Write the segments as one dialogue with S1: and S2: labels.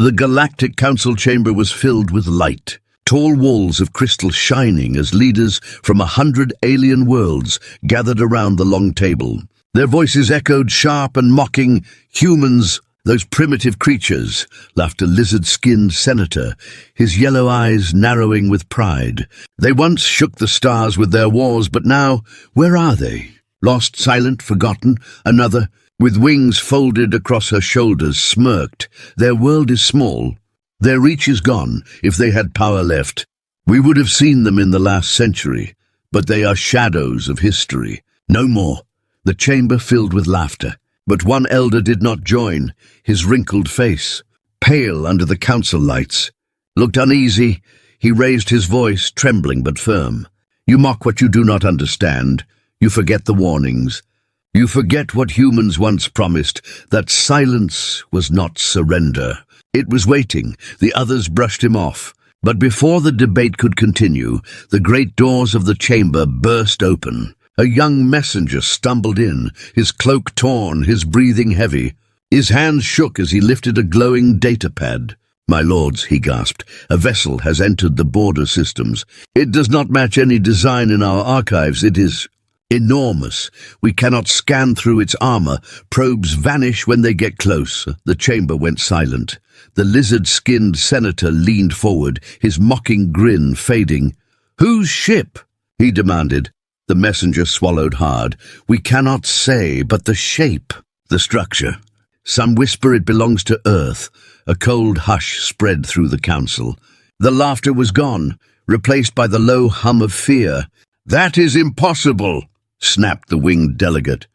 S1: The Galactic Council chamber was filled with light, tall walls of crystal shining as leaders from 100 alien worlds gathered around the long table. Their voices echoed sharp and mocking. "Humans, those primitive creatures," laughed a lizard-skinned senator, his yellow eyes narrowing with pride. "They once shook the stars with their wars, but now, where are they? Lost, silent, forgotten?" Another, with wings folded across her shoulders, smirked. "Their world is small. Their reach is gone. If they had power left, we would have seen them in the last century. But they are shadows of history. No more." The chamber filled with laughter. But one elder did not join. His wrinkled face, pale under the council lights, looked uneasy. He raised his voice, trembling but firm. "You mock what you do not understand. You forget the warnings. You forget what humans once promised, that silence was not surrender." It was waiting. The others brushed him off. But before the debate could continue, the great doors of the chamber burst open. A young messenger stumbled in, his cloak torn, his breathing heavy. His hands shook as he lifted a glowing data pad. "My lords," he gasped, "a vessel has entered the border systems. It does not match any design in our archives. It is enormous. We cannot scan through its armor. Probes vanish when they get close." The chamber went silent. The lizard-skinned senator leaned forward, his mocking grin fading. "Whose ship?" he demanded. The messenger swallowed hard. "We cannot say, but the shape, the structure. Some whisper it belongs to Earth." A cold hush spread through the council. The laughter was gone, replaced by the low hum of fear. "That is impossible," snapped the winged delegate.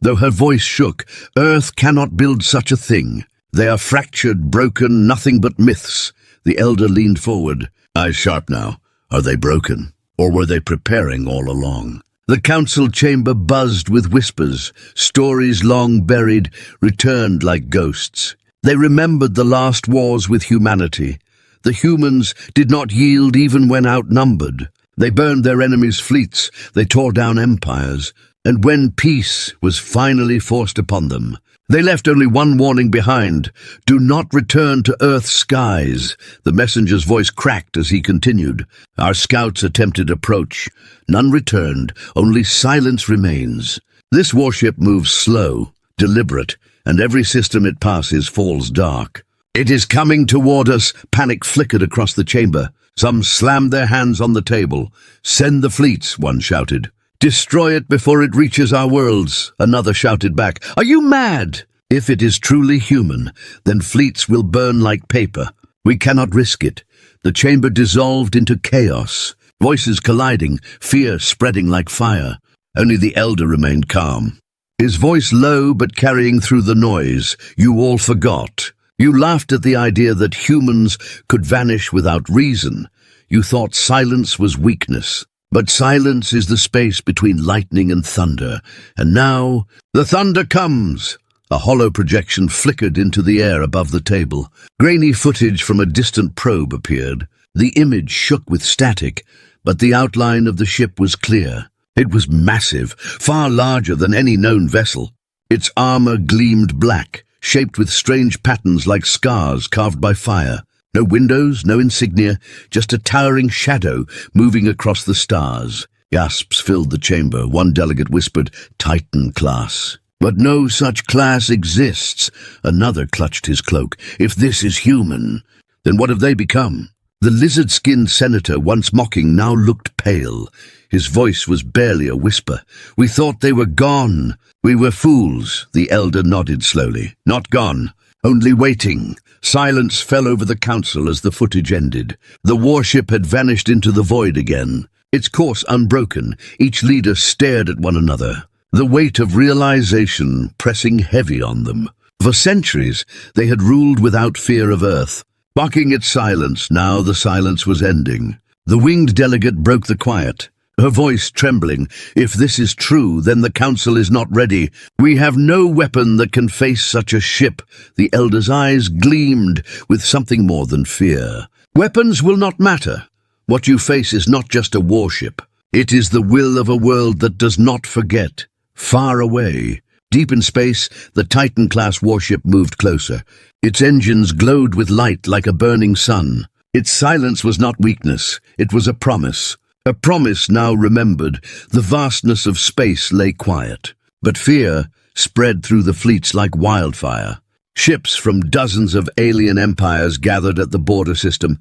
S1: Though her voice shook, "Earth cannot build such a thing. They are fractured, broken, nothing but myths." The elder leaned forward, eyes sharp now. "Are they broken? Or were they preparing all along?" The council chamber buzzed with whispers. Stories long buried returned like ghosts. They remembered the last wars with humanity. The humans did not yield even when outnumbered. They burned their enemies' fleets. They tore down empires. And when peace was finally forced upon them, they left only one warning behind: "Do not return to Earth's skies." The messenger's voice cracked as he continued. "Our scouts attempted approach. None returned. Only silence remains. This warship moves slow, deliberate, and every system it passes falls dark. It is coming toward us." Panic flickered across the chamber. Some slammed their hands on the table. "Send the fleets," one shouted. "Destroy it before it reaches our worlds," another shouted back. "Are you mad? If it is truly human, then fleets will burn like paper. We cannot risk it." The chamber dissolved into chaos, voices colliding, fear spreading like fire. Only the elder remained calm, his voice low but carrying through the noise. "You all forgot. You laughed at the idea that humans could vanish without reason. You thought silence was weakness. But silence is the space between lightning and thunder. And now, the thunder comes!" A hollow projection flickered into the air above the table. Grainy footage from a distant probe appeared. The image shook with static, but the outline of the ship was clear. It was massive, far larger than any known vessel. Its armor gleamed black, shaped with strange patterns like scars carved by fire. No windows, no insignia, just a towering shadow moving across the stars. Gasps filled the chamber. One delegate whispered, "Titan class." "But no such class exists." Another clutched his cloak. "If this is human, then what have they become?" The lizard-skinned senator, once mocking, now looked pale. His voice was barely a whisper. "We thought they were gone. We were fools." The elder nodded slowly. "Not gone, only waiting." Silence fell over the council as the footage ended. The warship had vanished into the void again, its course unbroken. Each leader stared at one another, the weight of realization pressing heavy on them. For centuries, they had ruled without fear of Earth, mocking its silence. Now the silence was ending. The winged delegate broke the quiet, her voice trembling. "If this is true, then the council is not ready. We have no weapon that can face such a ship." The elder's eyes gleamed with something more than fear. "Weapons will not matter. What you face is not just a warship. It is the will of a world that does not forget. Far away, Deep in space, the Titan-class warship moved closer. Its engines glowed with light like a burning sun. Its silence was not weakness, it was a promise. A promise now remembered. The vastness of space lay quiet. But fear spread through the fleets like wildfire. Ships from dozens of alien empires gathered at the border system,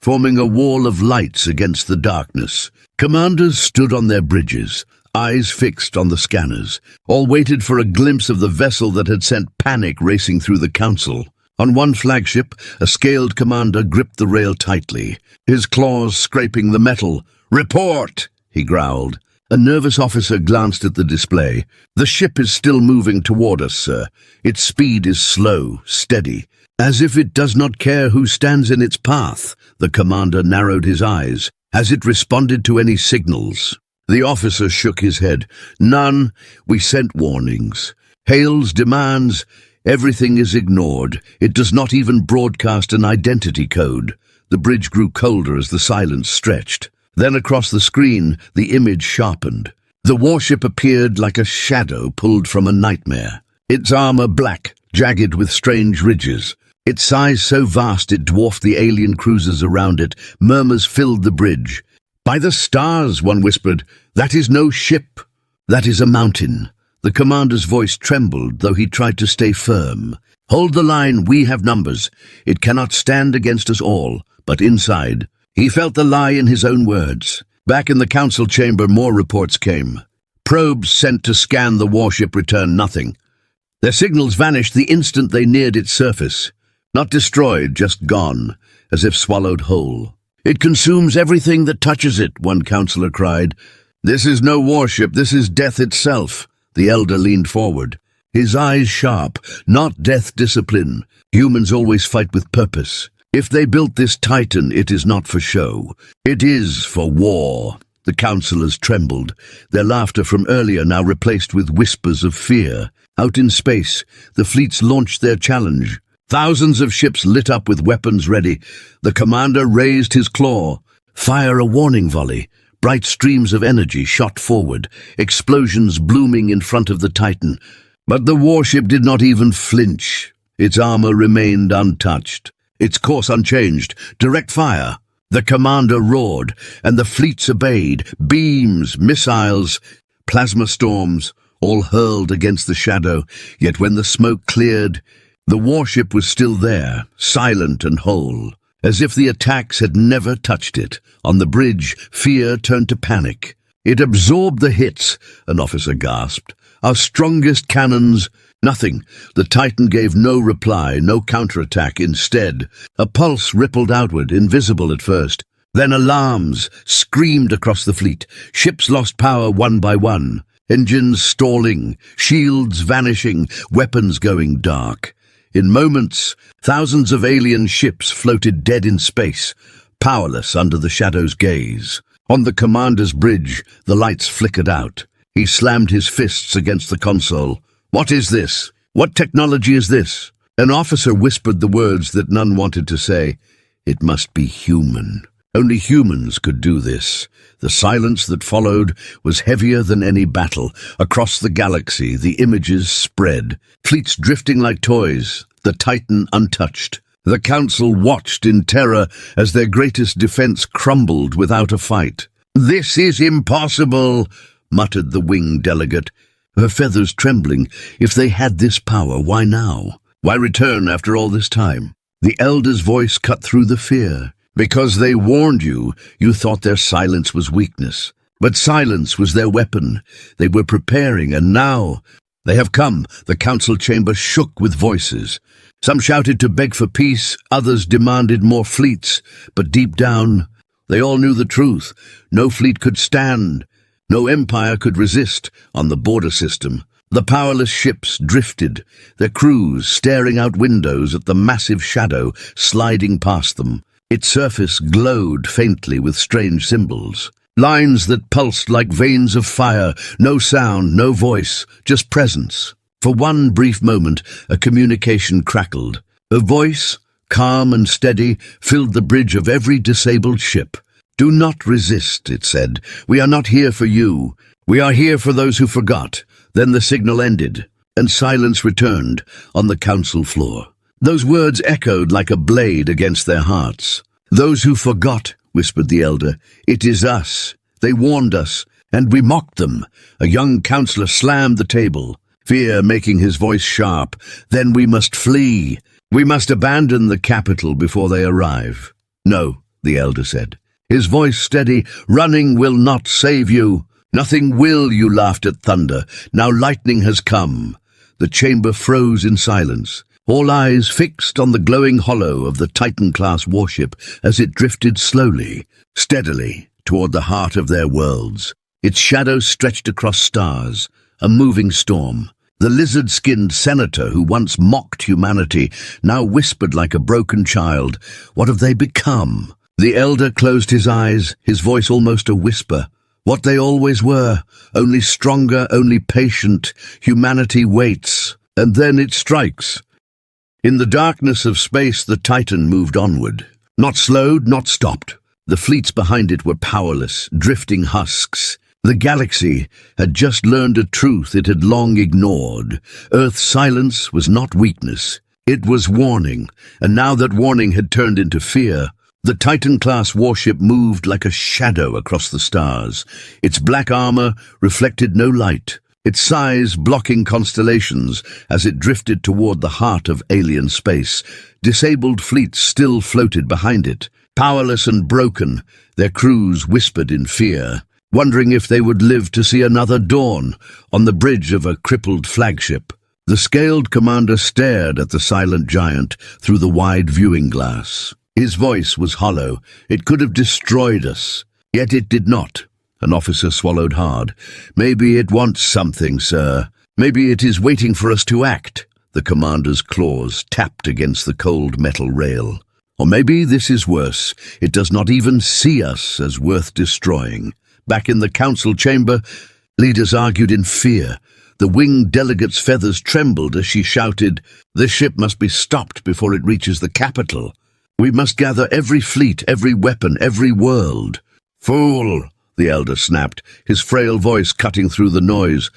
S1: forming a wall of lights against the darkness. Commanders stood on their bridges, eyes fixed on the scanners. All waited for a glimpse of the vessel that had sent panic racing through the council. On one flagship, a scaled commander gripped the rail tightly, his claws scraping the metal. "Report!" he growled. A nervous officer glanced at the display. "The ship is still moving toward us, sir. Its speed is slow, steady, as if it does not care who stands in its path." The commander narrowed his eyes. "Has it responded to any signals?" The officer shook his head. "None. We sent warnings. Hails, demands. Everything is ignored. It does not even broadcast an identity code." The bridge grew colder as the silence stretched. Then across the screen, the image sharpened. The warship appeared like a shadow pulled from a nightmare. Its armor black, jagged with strange ridges. Its size so vast it dwarfed the alien cruisers around it. Murmurs filled the bridge. "By the stars," one whispered, "that is no ship. That is a mountain." The commander's voice trembled, though he tried to stay firm. "Hold the line, we have numbers. It cannot stand against us all." But inside, he felt the lie in his own words. Back in the council chamber, more reports came. Probes sent to scan the warship returned nothing. Their signals vanished the instant they neared its surface. Not destroyed, just gone, as if swallowed whole. "It consumes everything that touches it," one counselor cried. "This is no warship, this is death itself." The elder leaned forward, his eyes sharp. "Not death discipline. Humans always fight with purpose. If they built this Titan, it is not for show. It is for war." The counselors trembled, their laughter from earlier now replaced with whispers of fear. Out in space, the fleets launched their challenge. Thousands of ships lit up with weapons ready. The commander raised his claw. "Fire a warning volley." Bright streams of energy shot forward, explosions blooming in front of the Titan. But the warship did not even flinch. Its armor remained untouched, its course unchanged. Direct fire. The commander roared, and the fleets obeyed. Beams, missiles, plasma storms, all hurled against the shadow. Yet when the smoke cleared, the warship was still there, silent and whole, as if the attacks had never touched it. On the bridge, fear turned to panic. "It absorbed the hits," an officer gasped. "Our strongest cannons." Nothing. The Titan gave no reply, no counterattack. Instead, a pulse rippled outward, invisible at first. Then alarms screamed across the fleet. Ships lost power one by one. Engines stalling, shields vanishing, weapons going dark. In moments, thousands of alien ships floated dead in space, powerless under the shadow's gaze. On the commander's bridge, the lights flickered out. He slammed his fists against the console. "What is this? What technology is this?" An officer whispered the words that none wanted to say. "It must be human. Only humans could do this." The silence that followed was heavier than any battle. Across the galaxy, the images spread, fleets drifting like toys, the Titan untouched. The council watched in terror as their greatest defense crumbled without a fight. "This is impossible," muttered the winged delegate, her feathers trembling. If they had this power, why now? Why return after all this time? The elder's voice cut through the fear. "Because they warned you, you thought their silence was weakness. But silence was their weapon. They were preparing, and now they have come." The council chamber shook with voices. Some shouted to beg for peace, others demanded more fleets. But deep down, they all knew the truth. No fleet could stand. No empire could resist. On the border system, the powerless ships drifted, their crews staring out windows at the massive shadow sliding past them. Its surface glowed faintly with strange symbols, lines that pulsed like veins of fire. No sound, no voice, just presence. For one brief moment, a communication crackled. A voice, calm and steady, filled the bridge of every disabled ship. "Do not resist," it said. "We are not here for you. We are here for those who forgot." Then the signal ended. and silence returned on the council floor. Those words echoed like a blade against their hearts. "Those who forgot," whispered the elder, "it is us. They warned us, and we mocked them." A young councillor slammed the table, fear making his voice sharp. "Then we must flee. We must abandon the capital before they arrive." "No," the elder said, his voice steady. "Running will not save you. Nothing will," you laughed at thunder. "Now lightning has come." The chamber froze in silence, all eyes fixed on the glowing hollow of the Titan-class warship as it drifted slowly, steadily, toward the heart of their worlds. Its shadow stretched across stars, a moving storm. The lizard-skinned senator who once mocked humanity now whispered like a broken child, "What have they become?" The elder closed his eyes, his voice almost a whisper. "What they always were, only stronger, only patient. Humanity waits, and then it strikes." In the darkness of space, the Titan moved onward. Not slowed, not stopped. The fleets behind it were powerless, drifting husks. The galaxy had just learned a truth it had long ignored. Earth's silence was not weakness. It was warning, and now that warning had turned into fear. The Titan-class warship moved like a shadow across the stars. Its black armor reflected no light, its size blocking constellations as it drifted toward the heart of alien space. Disabled fleets still floated behind it. Powerless and broken, their crews whispered in fear, wondering if they would live to see another dawn on the bridge of a crippled flagship. The scaled commander stared at the silent giant through the wide viewing glass. His voice was hollow. "It could have destroyed us, yet it did not." An officer swallowed hard. "Maybe it wants something, sir. Maybe it is waiting for us to act." The commander's claws tapped against the cold metal rail. "Or maybe this is worse. It does not even see us as worth destroying." Back in the council chamber, leaders argued in fear. The winged delegate's feathers trembled as she shouted, "This ship must be stopped before it reaches the capital. We must gather every fleet, every weapon, every world." "Fool!" the elder snapped, his frail voice cutting through the noise.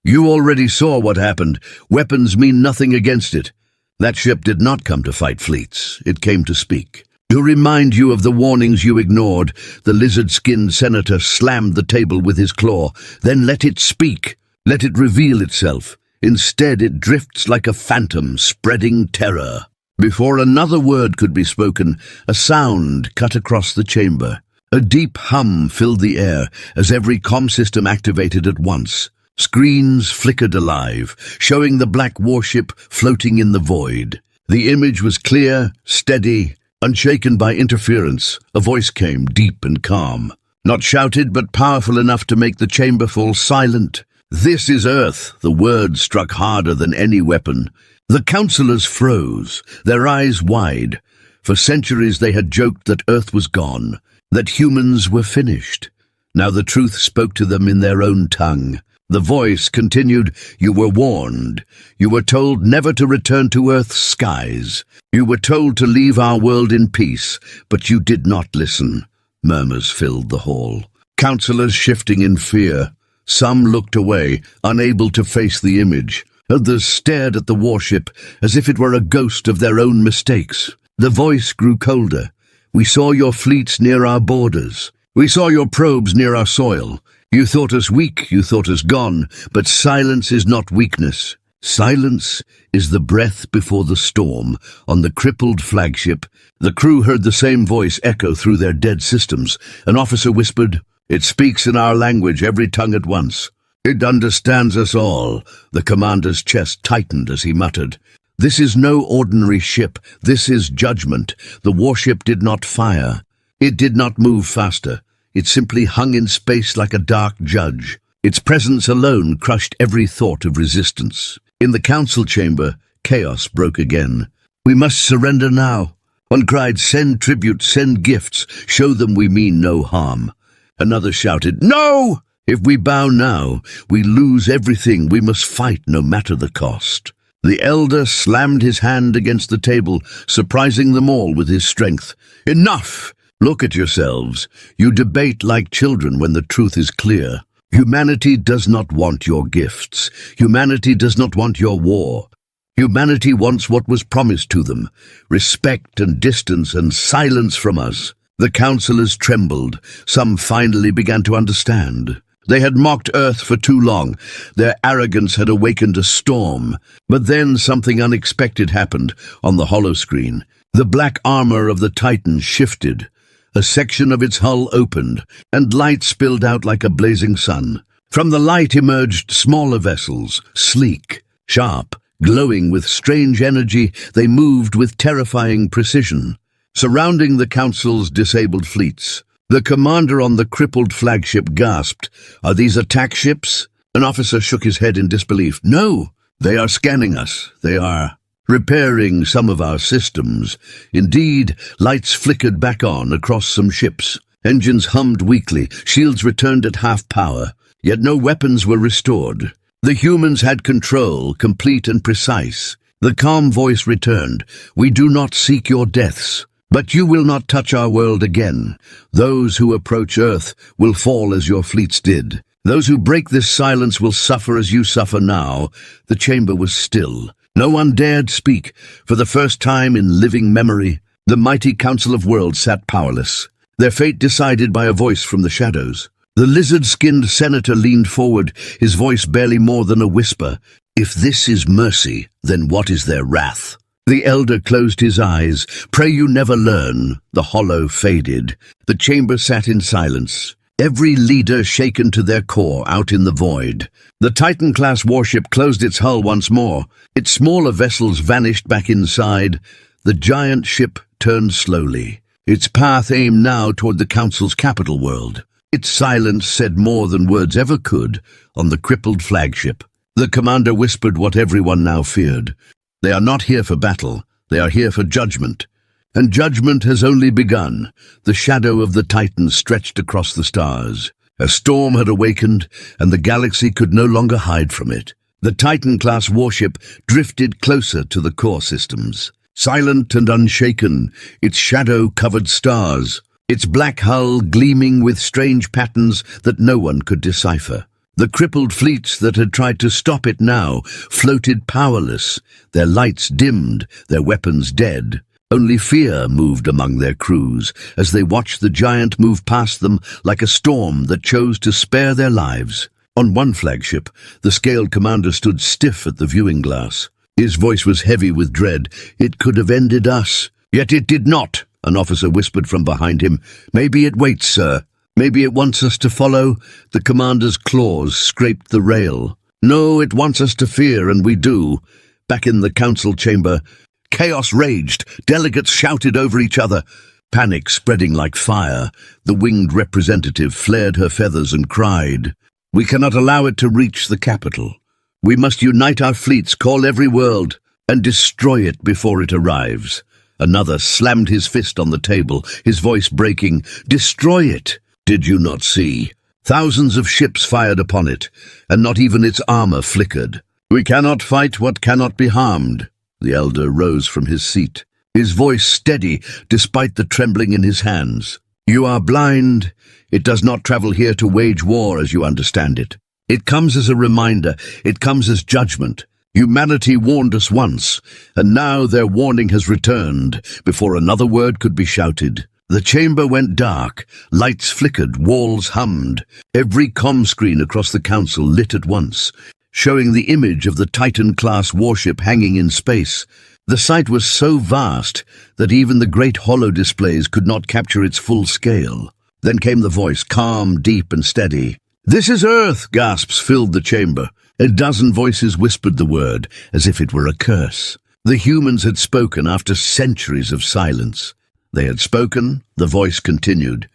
S1: "You already saw what happened. Weapons mean nothing against it. That ship did not come to fight fleets. It came to speak. To remind you of the warnings you ignored." The lizard-skinned senator slammed the table with his claw. "Then let it speak. Let it reveal itself. Instead, it drifts like a phantom, spreading terror." Before another word could be spoken, a sound cut across the chamber. A deep hum filled the air as every comm system activated at once. Screens flickered alive, showing the black warship floating in the void. The image was clear, steady, unshaken by interference. A voice came, deep and calm. Not shouted, but powerful enough to make the chamber fall silent. "This is Earth." The word struck harder than any weapon. The councillors froze, their eyes wide. For centuries they had joked that Earth was gone, that humans were finished. Now the truth spoke to them in their own tongue. The voice continued, "You were warned. You were told never to return to Earth's skies. You were told to leave our world in peace, but you did not listen." Murmurs filled the hall. Councillors shifting in fear. Some looked away, unable to face the image. Others stared at the warship as if it were a ghost of their own mistakes. The voice grew colder. "We saw your fleets near our borders. We saw your probes near our soil. You thought us weak, you thought us gone, but silence is not weakness. Silence is the breath before the storm." On the crippled flagship, the crew heard the same voice echo through their dead systems. An officer whispered, "It speaks in our language, every tongue at once. It understands us all." The commander's chest tightened as he muttered, "This is no ordinary ship. This is judgment." The warship did not fire. It did not move faster. It simply hung in space like a dark judge. Its presence alone crushed every thought of resistance. In the council chamber, chaos broke again. "We must surrender now." One cried, "Send tribute, send gifts. Show them we mean no harm." Another shouted, "No! If we bow now, we lose everything. We must fight no matter the cost." The elder slammed his hand against the table, surprising them all with his strength. "Enough! Look at yourselves. You debate like children when the truth is clear. Humanity does not want your gifts. Humanity does not want your war. Humanity wants what was promised to them, respect and distance and silence from us. The councillors trembled. Some finally began to understand. They had mocked Earth for too long. Their arrogance had awakened a storm. But then something unexpected happened on the holoscreen. The black armor of the Titan shifted. A section of its hull opened, and light spilled out like a blazing sun. From the light emerged smaller vessels, sleek, sharp, glowing with strange energy. They moved with terrifying precision, surrounding the Council's disabled fleets. The commander on the crippled flagship gasped, "Are these attack ships?" An officer shook his head in disbelief. "No, they are scanning us. They are repairing some of our systems." Indeed, lights flickered back on across some ships. Engines hummed weakly, shields returned at half power, yet no weapons were restored. The humans had control, complete and precise. The calm voice returned, "We do not seek your deaths, but you will not touch our world again. Those who approach Earth will fall as your fleets did. Those who break this silence will suffer as you suffer now." The chamber was still. No one dared speak. For the first time in living memory, the mighty Council of Worlds sat powerless, their fate decided by a voice from the shadows. The lizard-skinned senator leaned forward, his voice barely more than a whisper. "If this is mercy, then what is their wrath?" The elder closed his eyes. "Pray you never learn." The hollow faded. The chamber sat in silence, every leader shaken to their core out in the void. The Titan-class warship closed its hull once more. Its smaller vessels vanished back inside. The giant ship turned slowly, its path aimed now toward the Council's capital world. Its silence said more than words ever could on the crippled flagship. The commander whispered what everyone now feared. "They are not here for battle. They are here for judgment. And judgment has only begun." The shadow of the Titan stretched across the stars. A storm had awakened, and the galaxy could no longer hide from it. The Titan-class warship drifted closer to the core systems. Silent and unshaken, its shadow covered stars, its black hull gleaming with strange patterns that no one could decipher. The crippled fleets that had tried to stop it now floated powerless, their lights dimmed, their weapons dead. Only fear moved among their crews as they watched the giant move past them like a storm that chose to spare their lives. On one flagship, the scaled commander stood stiff at the viewing glass. His voice was heavy with dread. "It could have ended us." "Yet it did not," an officer whispered from behind him. "Maybe it waits, sir. Maybe it wants us to follow." The commander's claws scraped the rail. "No, it wants us to fear, and we do." Back in the council chamber, chaos raged. Delegates shouted over each other, panic spreading like fire. The winged representative flared her feathers and cried, "We cannot allow it to reach the capital. We must unite our fleets, call every world, and destroy it before it arrives." Another slammed his fist on the table, his voice breaking. "Destroy it! Did you not see? Thousands of ships fired upon it, and not even its armor flickered. We cannot fight what cannot be harmed." The elder rose from his seat, his voice steady despite the trembling in his hands. "You are blind. It does not travel here to wage war as you understand it. It comes as a reminder. It comes as judgment. Humanity warned us once, and now their warning has returned before another word could be shouted." The chamber went dark, lights flickered, walls hummed. Every comm screen across the council lit at once, showing the image of the Titan-class warship hanging in space. The sight was so vast that even the great holo displays could not capture its full scale. Then came the voice, calm, deep and steady. "This is Earth!" Gasps filled the chamber. A dozen voices whispered the word, as if it were a curse. The humans had spoken after centuries of silence. They had spoken, the voice continued.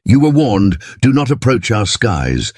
S1: "You were warned, do not approach our skies.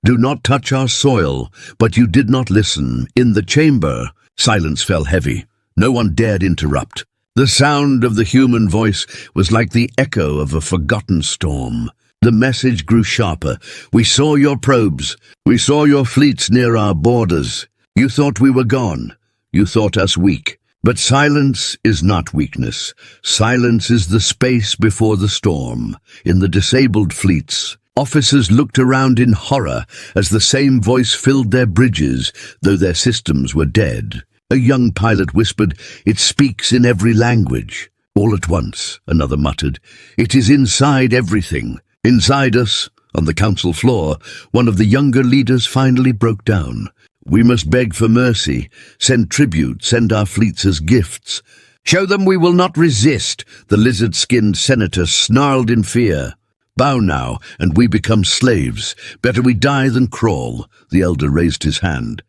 S1: Do not touch our soil, but you did not listen." In the chamber, silence fell heavy. No one dared interrupt. The sound of the human voice was like the echo of a forgotten storm. The message grew sharper. "We saw your probes. We saw your fleets near our borders. You thought we were gone. You thought us weak. But silence is not weakness. Silence is the space before the storm. In the disabled fleets, Officers looked around in horror as the same voice filled their bridges, though their systems were dead. A young pilot whispered, "It speaks in every language." All at once, another muttered, "It is inside everything." Inside us, on the council floor, one of the younger leaders finally broke down. "We must beg for mercy, send tribute, send our fleets as gifts. Show them we will not resist," the lizard-skinned senator snarled in fear. "Bow now, and we become slaves. Better we die than crawl." The elder raised his hand.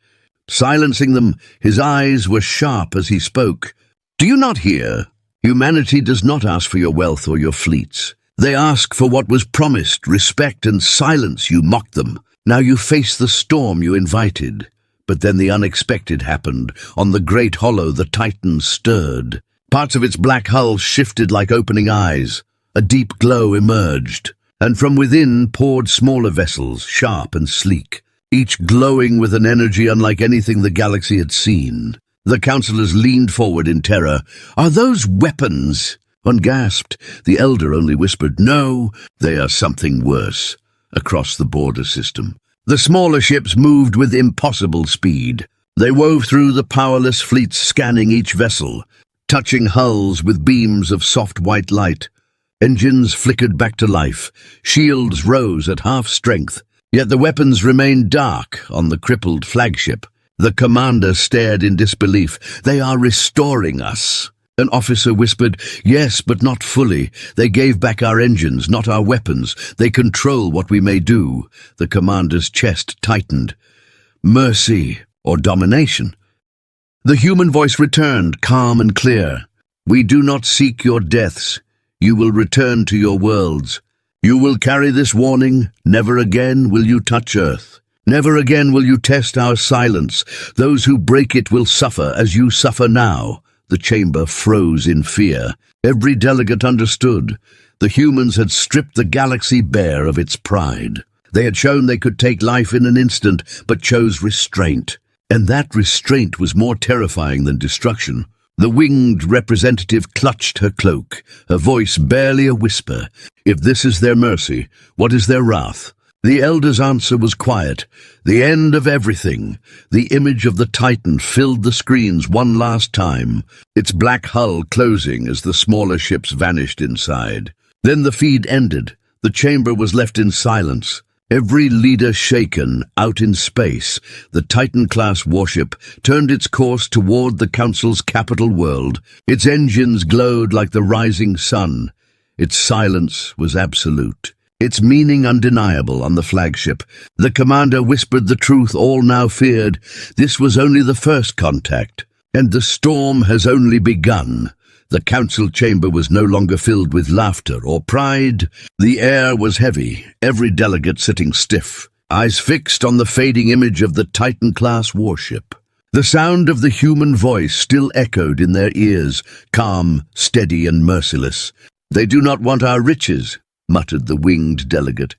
S1: Silencing them, his eyes were sharp as he spoke. "Do you not hear? Humanity does not ask for your wealth or your fleets. They ask for what was promised, respect and silence. You mocked them. Now you face the storm you invited." But then the unexpected happened. On the great hollow, the Titan stirred. Parts of its black hull shifted like opening eyes. A deep glow emerged, and from within poured smaller vessels, sharp and sleek, each glowing with an energy unlike anything the galaxy had seen. The councillors leaned forward in terror. "Are those weapons?" One gasped. The elder only whispered, "No, they are something worse." Across the border system, the smaller ships moved with impossible speed. They wove through the powerless fleets, scanning each vessel, touching hulls with beams of soft white light. Engines flickered back to life. Shields rose at half strength. Yet the weapons remained dark on the crippled flagship. The commander stared in disbelief. "They are restoring us." An officer whispered, "Yes, but not fully. They gave back our engines, not our weapons. They control what we may do." The commander's chest tightened. Mercy or domination? The human voice returned, calm and clear. "We do not seek your deaths. You will return to your worlds. You will carry this warning. Never again will you touch Earth. Never again will you test our silence. Those who break it will suffer as you suffer now." The chamber froze in fear. Every delegate understood. The humans had stripped the galaxy bare of its pride. They had shown they could take life in an instant, but chose restraint. And that restraint was more terrifying than destruction. The winged representative clutched her cloak, her voice barely a whisper. "If this is their mercy, what is their wrath?" The elder's answer was quiet. "The end of everything." The image of the Titan filled the screens one last time, its black hull closing as the smaller ships vanished inside. Then the feed ended. The chamber was left in silence. Every leader shaken, out in space. The Titan-class warship turned its course toward the Council's capital world. Its engines glowed like the rising sun. Its silence was absolute, its meaning undeniable on the flagship. The commander whispered the truth all now feared. This was only the first contact, and the storm has only begun. The council chamber was no longer filled with laughter or pride. The air was heavy, every delegate sitting stiff, eyes fixed on the fading image of the Titan-class warship. The sound of the human voice still echoed in their ears, calm, steady, and merciless. "They do not want our riches," muttered the winged delegate,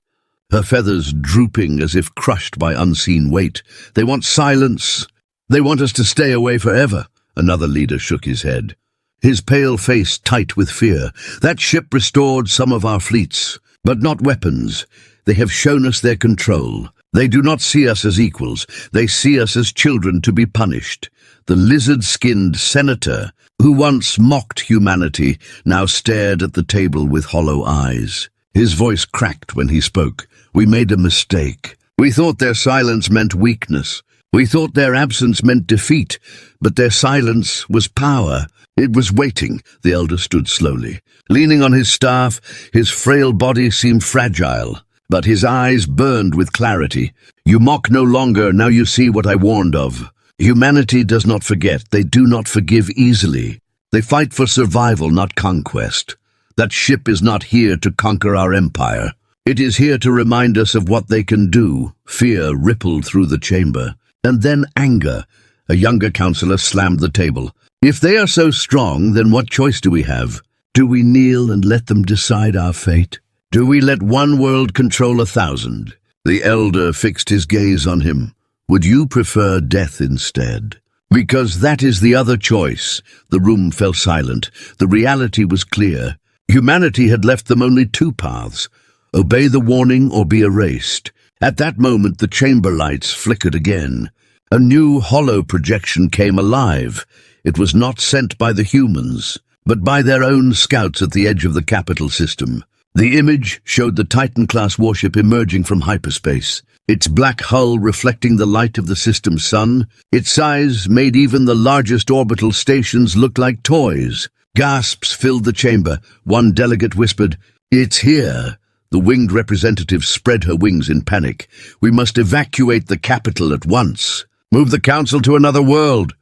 S1: her feathers drooping as if crushed by unseen weight. "They want silence. They want us to stay away forever." Another leader shook his head, his pale face tight with fear. "That ship restored some of our fleets, but not weapons. They have shown us their control. They do not see us as equals. They see us as children to be punished." The lizard-skinned senator, who once mocked humanity, now stared at the table with hollow eyes. His voice cracked when he spoke. "We made a mistake. We thought their silence meant weakness. We thought their absence meant defeat, but their silence was power. It was waiting." The elder stood slowly, leaning on his staff. His frail body seemed fragile, but his eyes burned with clarity. "You mock no longer, now you see what I warned of. Humanity does not forget. They do not forgive easily. They fight for survival, not conquest. That ship is not here to conquer our empire. It is here to remind us of what they can do." Fear rippled through the chamber, and then anger. A younger councillor slammed the table. "If they are so strong, then what choice do we have? Do we kneel and let them decide our fate? Do we let one world control 1,000? The elder fixed his gaze on him. "Would you prefer death instead? Because that is the other choice." The room fell silent. The reality was clear. Humanity had left them only two paths: Obey the warning or be erased. At that moment, the chamber lights flickered again. A new hollow projection came alive. It was not sent by the humans, but by their own scouts at the edge of the capital system. The image showed the Titan-class warship emerging from hyperspace, its black hull reflecting the light of the system's sun. Its size made even the largest orbital stations look like toys. Gasps filled the chamber. One delegate whispered, "It's here." The winged representative spread her wings in panic. "We must evacuate the capital at once. Move the council to another world."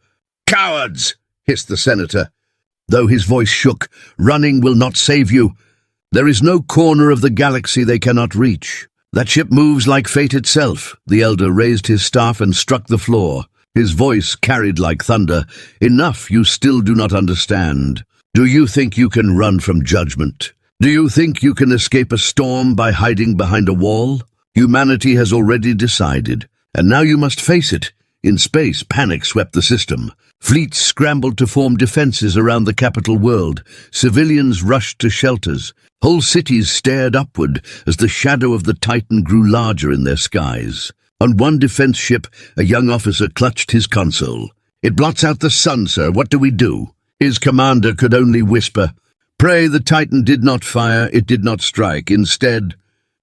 S1: "Cowards!" hissed the senator. Though his voice shook, "Running will not save you. There is no corner of the galaxy they cannot reach. That ship moves like fate itself." The elder raised his staff and struck the floor. His voice carried like thunder. "Enough, you still do not understand. Do you think you can run from judgment? Do you think you can escape a storm by hiding behind a wall? Humanity has already decided, and now you must face it." In space, panic swept the system. Fleets scrambled to form defenses around the capital world. Civilians rushed to shelters. Whole cities stared upward as the shadow of the Titan grew larger in their skies. On one defense ship, a young officer clutched his console. "It blots out the sun, sir. What do we do?" His commander could only whisper, "Pray the Titan did not fire, it did not strike. Instead,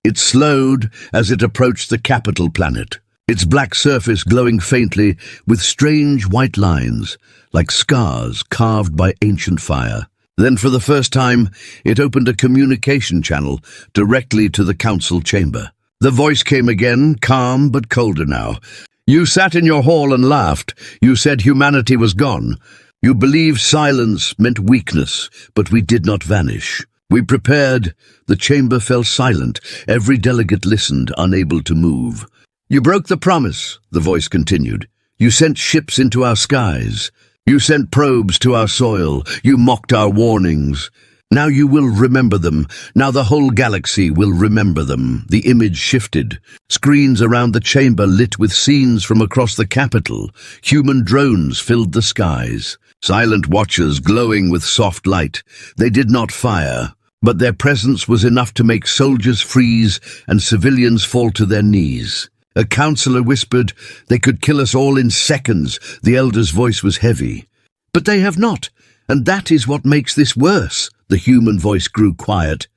S1: it slowed as it approached the capital planet, its black surface glowing faintly with strange white lines, like scars carved by ancient fire. Then for the first time, it opened a communication channel directly to the council chamber. The voice came again, calm but colder now. "You sat in your hall and laughed. You said humanity was gone. You believed silence meant weakness, but we did not vanish. We prepared." The chamber fell silent. Every delegate listened, unable to move. "You broke the promise," the voice continued. "You sent ships into our skies. You sent probes to our soil. You mocked our warnings. Now you will remember them. Now the whole galaxy will remember them." The image shifted. Screens around the chamber lit with scenes from across the capital. Human drones filled the skies. Silent watchers glowing with soft light. They did not fire, but their presence was enough to make soldiers freeze and civilians fall to their knees. A counselor whispered, "They could kill us all in seconds." The elder's voice was heavy. "But they have not, and that is what makes this worse." The human voice grew quiet,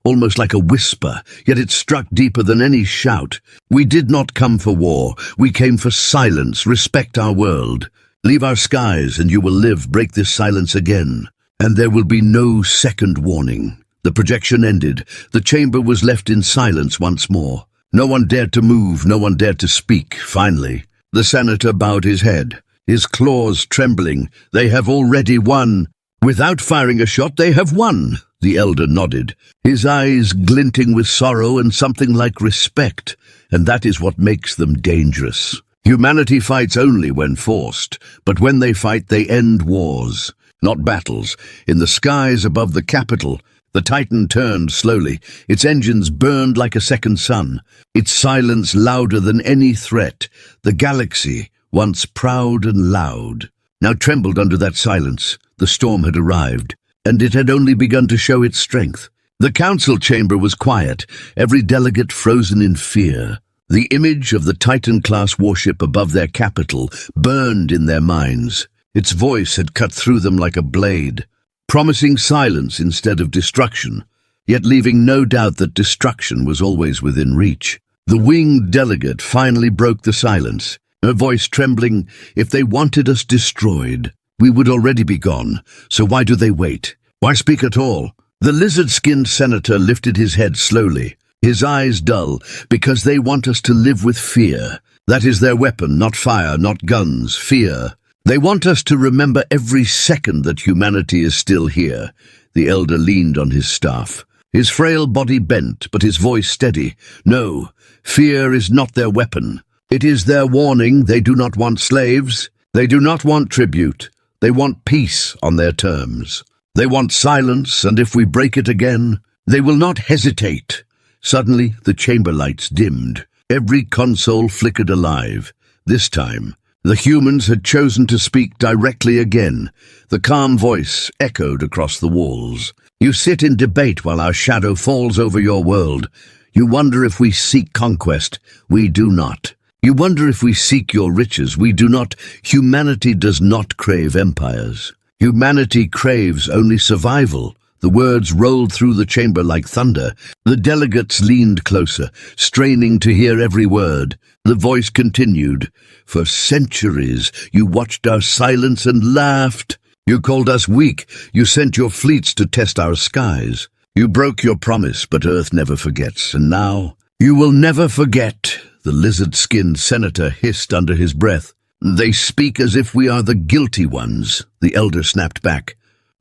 S1: almost like a whisper, yet it struck deeper than any shout. "We did not come for war. We came for silence. Respect our world. Leave our skies and you will live. Break this silence again, and there will be no second warning." The projection ended. The chamber was left in silence once more. No one dared to move, no one dared to speak. Finally, the senator bowed his head, his claws trembling. "They have already won. Without firing a shot, they have won." The elder nodded, his eyes glinting with sorrow and something like respect, and that is what makes them dangerous. Humanity fights only when forced, but when they fight, they end wars, not battles. In the skies above the capital, the Titan turned slowly. Its engines burned like a second sun, its silence louder than any threat. The galaxy, once proud and loud, now trembled under that silence. The storm had arrived, and it had only begun to show its strength. The council chamber was quiet, every delegate frozen in fear. The image of the Titan-class warship above their capital burned in their minds. Its voice had cut through them like a blade, promising silence instead of destruction, yet leaving no doubt that destruction was always within reach. The winged delegate finally broke the silence, her voice trembling. "If they wanted us destroyed, we would already be gone, so why do they wait? Why speak at all?" The lizard-skinned senator lifted his head slowly, his eyes dull. "Because they want us to live with fear. That is their weapon, not fire, not guns, fear. They want us to remember every second that humanity is still here." The elder leaned on his staff, his frail body bent, but his voice steady. "No, fear is not their weapon. It is their warning. They do not want slaves. They do not want tribute. They want peace on their terms. They want silence, and if we break it again, they will not hesitate." Suddenly, the chamber lights dimmed. Every console flickered alive. This time, the humans had chosen to speak directly again. The calm voice echoed across the walls. "You sit in debate while our shadow falls over your world. You wonder if we seek conquest. We do not. You wonder if we seek your riches. We do not. Humanity does not crave empires. Humanity craves only survival. The words rolled through the chamber like thunder. The delegates leaned closer, straining to hear every word. The voice continued. For centuries, you watched our silence and laughed. You called us weak. You sent your fleets to test our skies. You broke your promise, but Earth never forgets. And now, you will never forget, the lizard-skinned senator hissed under his breath. They speak as if we are the guilty ones, the elder snapped back.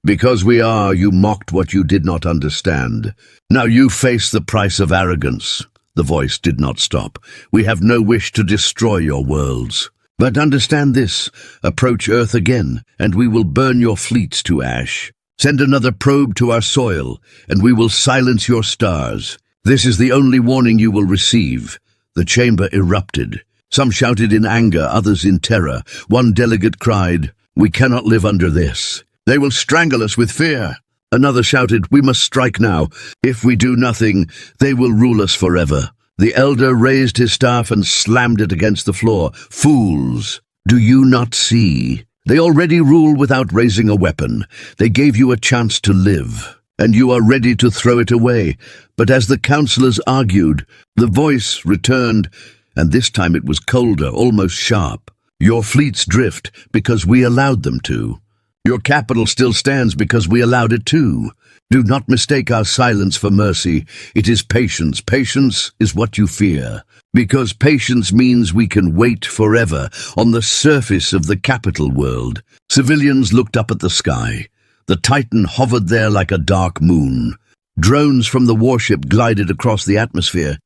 S1: Because we are, you mocked what you did not understand. Now you face the price of arrogance. The voice did not stop. We have no wish to destroy your worlds. But understand this, approach Earth again, and we will burn your fleets to ash. Send another probe to our soil, and we will silence your stars. This is the only warning you will receive. The chamber erupted. Some shouted in anger, others in terror. One delegate cried, "We cannot live under this. They will strangle us with fear." Another shouted, "We must strike now. If we do nothing, they will rule us forever." The elder raised his staff and slammed it against the floor. "Fools, do you not see? They already rule without raising a weapon. They gave you a chance to live, and you are ready to throw it away." But as the councillors argued, the voice returned, and this time it was colder, almost sharp. "Your fleets drift because we allowed them to. Your capital still stands because we allowed it to. Do not mistake our silence for mercy. It is patience. Patience is what you fear. Because patience means we can wait forever on the surface of the capital world." Civilians looked up at the sky. The Titan hovered there like a dark moon. Drones from the warship glided across the atmosphere.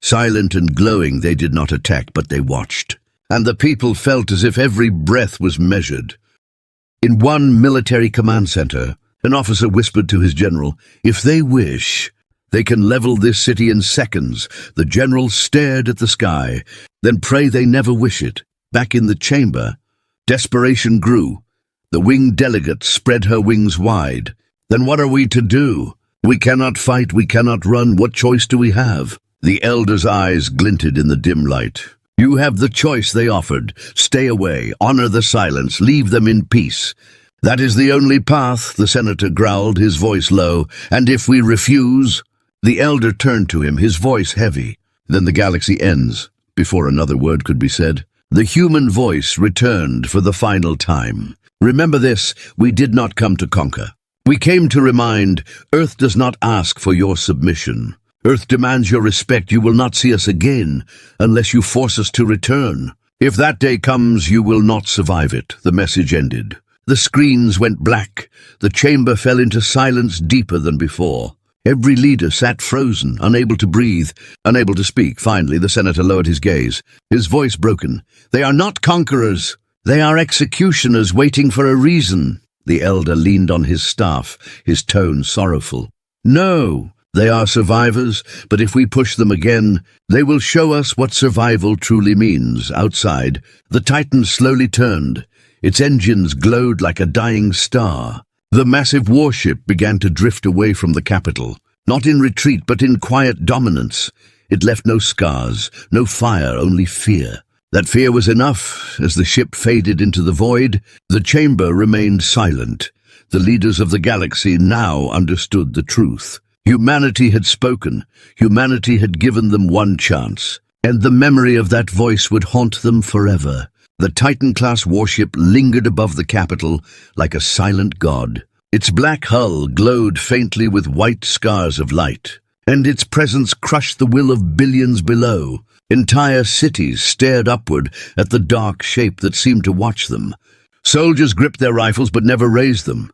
S1: Silent and glowing, they did not attack, but they watched. And the people felt as if every breath was measured. In one military command center, an officer whispered to his general, "If they wish, they can level this city in seconds." The general stared at the sky. "Then pray they never wish it." Back in the chamber, desperation grew. The winged delegate spread her wings wide. "Then what are we to do? We cannot fight, we cannot run. What choice do we have?" The elder's eyes glinted in the dim light. "You have the choice," they offered. "Stay away, honor the silence, leave them in peace." "That is the only path," the senator growled, his voice low. "And if we refuse?" The elder turned to him, his voice heavy. "Then the galaxy ends." Before another word could be said, the human voice returned for the final time. "Remember this, we did not come to conquer. We came to remind, Earth does not ask for your submission. Earth demands your respect. You will not see us again unless you force us to return. If that day comes, you will not survive it." The message ended. The screens went black. The chamber fell into silence deeper than before. Every leader sat frozen, unable to breathe, unable to speak. Finally, the senator lowered his gaze, his voice broken. "They are not conquerors. They are executioners waiting for a reason." The elder leaned on his staff, his tone sorrowful. "No. They are survivors, but if we push them again, they will show us what survival truly means." Outside, the Titan slowly turned. Its engines glowed like a dying star. The massive warship began to drift away from the capital, not in retreat but in quiet dominance. It left no scars, no fire, only fear. That fear was enough. As the ship faded into the void, the chamber remained silent. The leaders of the galaxy now understood the truth. Humanity had spoken. Humanity had given them one chance, and the memory of that voice would haunt them forever. The Titan-class warship lingered above the capital like a silent god. Its black hull glowed faintly with white scars of light, and its presence crushed the will of billions below. Entire cities stared upward at the dark shape that seemed to watch them. Soldiers gripped their rifles but never raised them.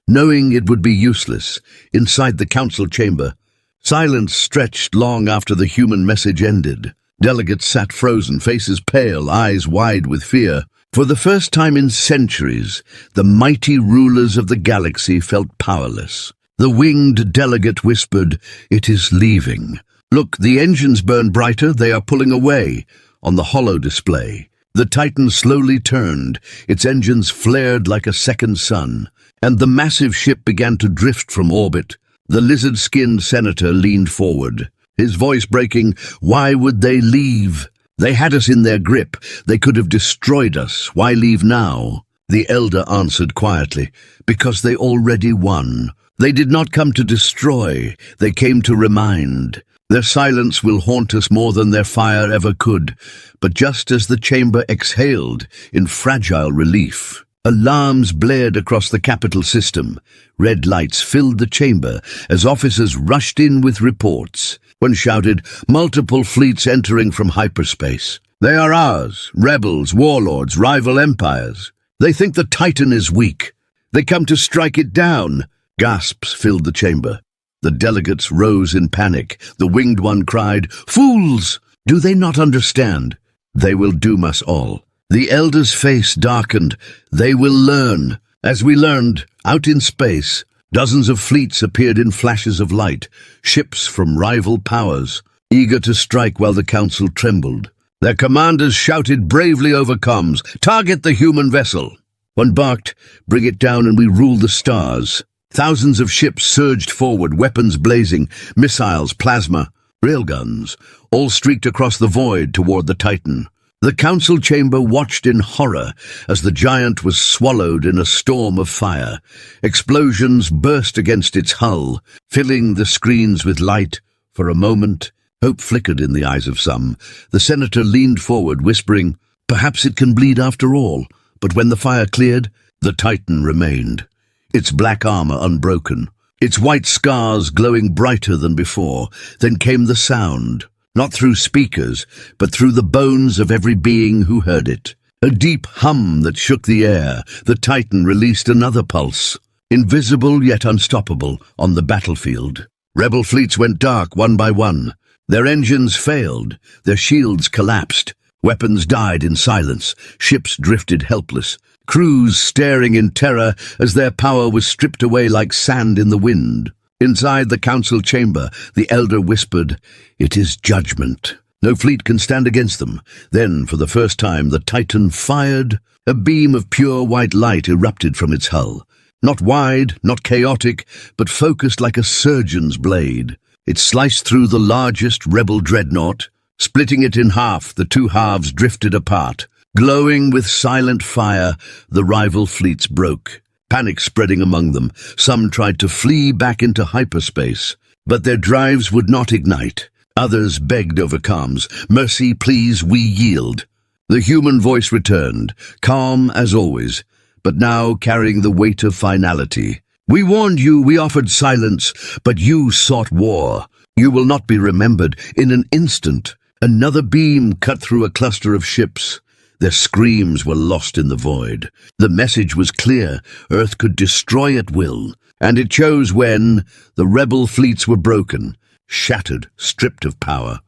S1: Knowing it would be useless, inside the council chamber, silence stretched long after the human message ended. Delegates sat frozen, faces pale, eyes wide with fear. For the first time in centuries, the mighty rulers of the galaxy felt powerless. The winged delegate whispered, "It is leaving. Look, the engines burn brighter, they are pulling away." On the holo display, the Titan slowly turned. Its engines flared like a second sun, and the massive ship began to drift from orbit. The lizard-skinned senator leaned forward, his voice breaking. Why would they leave? They had us in their grip. They could have destroyed us. Why leave now? The elder answered quietly, because they already won. They did not come to destroy. They came to remind. Their silence will haunt us more than their fire ever could. But just as the chamber exhaled in fragile relief, alarms blared across the capital system. Red lights filled the chamber as officers rushed in with reports. One shouted, "Multiple fleets entering from hyperspace. They are ours, rebels, warlords, rival empires. They think the Titan is weak. They come to strike it down." Gasps filled the chamber. The delegates rose in panic. The winged one cried, "Fools! Do they not understand? They will doom us all." The elder's face darkened. They will learn. As we learned, out in space, dozens of fleets appeared in flashes of light, ships from rival powers, eager to strike while the council trembled. Their commanders shouted bravely over comms, "Target the human vessel." One barked, "Bring it down and we rule the stars." Thousands of ships surged forward, weapons blazing, missiles, plasma, railguns, all streaked across the void toward the Titan. The council chamber watched in horror as the giant was swallowed in a storm of fire. Explosions burst against its hull, filling the screens with light. For a moment, hope flickered in the eyes of some. The senator leaned forward, whispering, "Perhaps it can bleed after all." But when the fire cleared, the Titan remained, its black armor unbroken, its white scars glowing brighter than before. Then came the sound, not through speakers, but through the bones of every being who heard it. A deep hum that shook the air. The Titan released another pulse, invisible yet unstoppable, on the battlefield. Rebel fleets went dark one by one. Their engines failed, their shields collapsed, weapons died in silence, ships drifted helpless, crews staring in terror as their power was stripped away like sand in the wind. Inside the council chamber, the elder whispered, "It is judgment. No fleet can stand against them." Then, for the first time, the Titan fired. A beam of pure white light erupted from its hull. Not wide, not chaotic, but focused like a surgeon's blade. It sliced through the largest rebel dreadnought. Splitting it in half, the two halves drifted apart. Glowing with silent fire, the rival fleets broke. Panic spreading among them. Some tried to flee back into hyperspace, but their drives would not ignite. Others begged over comms, "Mercy, please, we yield." The human voice returned, calm as always, but now carrying the weight of finality. "We warned you, we offered silence, but you sought war. You will not be remembered." In an instant, another beam cut through a cluster of ships. Their screams were lost in the void. The message was clear. Earth could destroy at will, and it chose when the rebel fleets were broken, shattered, stripped of power.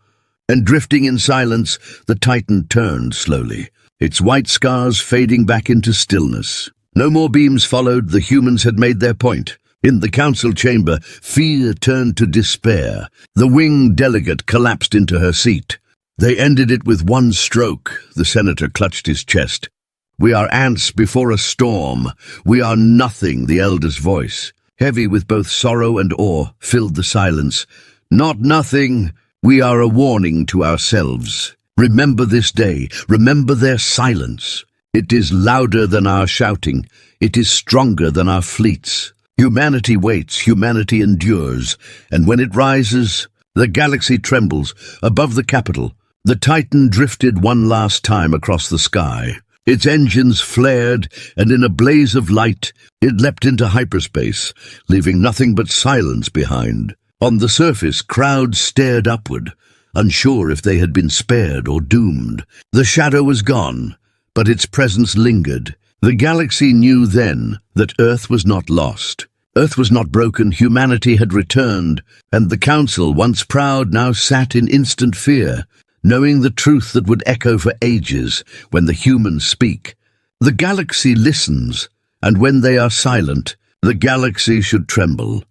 S1: And drifting in silence, the Titan turned slowly, its white scars fading back into stillness. No more beams followed. The humans had made their point. In the council chamber, fear turned to despair. The winged delegate collapsed into her seat. They ended it with one stroke. The senator clutched his chest. "We are ants before a storm. We are nothing," the elder's voice, heavy with both sorrow and awe, filled the silence. "Not nothing. We are a warning to ourselves. Remember this day. Remember their silence. It is louder than our shouting. It is stronger than our fleets. Humanity waits. Humanity endures. And when it rises, the galaxy trembles. Above the capital, the Titan drifted one last time across the sky. Its engines flared, and in a blaze of light, it leapt into hyperspace, leaving nothing but silence behind. On the surface, crowds stared upward, unsure if they had been spared or doomed. The shadow was gone, but its presence lingered. The galaxy knew then that Earth was not lost. Earth was not broken. Humanity had returned, and the Council, once proud, now sat in instant fear, knowing the truth that would echo for ages when the humans speak. The galaxy listens, and when they are silent, the galaxy should tremble.